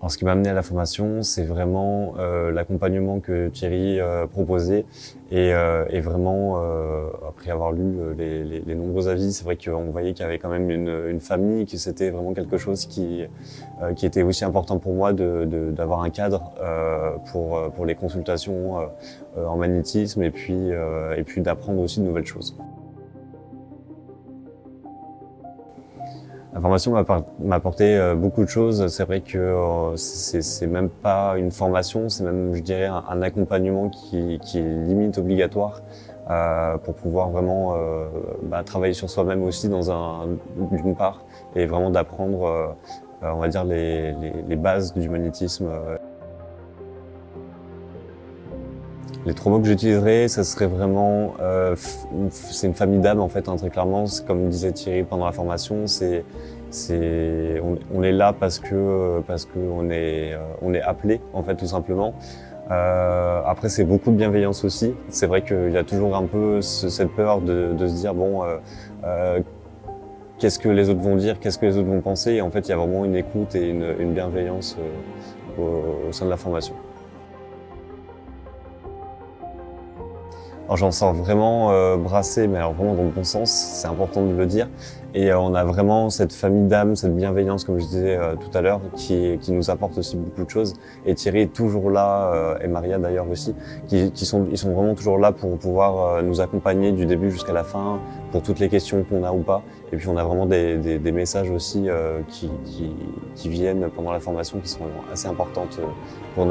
Alors, ce qui m'a amené à la formation, c'est vraiment l'accompagnement que Thierry proposait et vraiment, après avoir lu les nombreux avis, c'est vrai qu'on voyait qu'il y avait quand même une famille, que c'était vraiment quelque chose qui était aussi important pour moi d'avoir un cadre pour les consultations en magnétisme et puis d'apprendre aussi de nouvelles choses. La formation m'a apporté beaucoup de choses. C'est vrai que c'est même pas une formation, c'est même, je dirais, un accompagnement qui est limite obligatoire pour pouvoir vraiment travailler sur soi-même aussi d'une part, et vraiment d'apprendre, on va dire, les bases du magnétisme. Les trois mots que j'utiliserais, ça serait vraiment, c'est une famille d'âmes en fait, hein, très clairement. Comme disait Thierry pendant la formation, on est là parce que on est appelé en fait, tout simplement. Après, c'est beaucoup de bienveillance aussi. C'est vrai qu'il y a toujours un peu cette peur de se dire bon, qu'est-ce que les autres vont dire, qu'est-ce que les autres vont penser. Et en fait, il y a vraiment une écoute et une bienveillance au sein de la formation. Alors j'en sors vraiment brassé, mais alors vraiment dans le bon sens, c'est important de le dire. Et on a vraiment cette famille d'âmes, cette bienveillance, comme je disais tout à l'heure, qui nous apporte aussi beaucoup de choses. Et Thierry est toujours là, et Maria d'ailleurs aussi, ils sont vraiment toujours là pour pouvoir nous accompagner du début jusqu'à la fin, pour toutes les questions qu'on a ou pas. Et puis on a vraiment des messages aussi qui viennent pendant la formation, qui sont assez importantes pour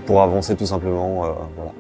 pour avancer tout simplement. Voilà.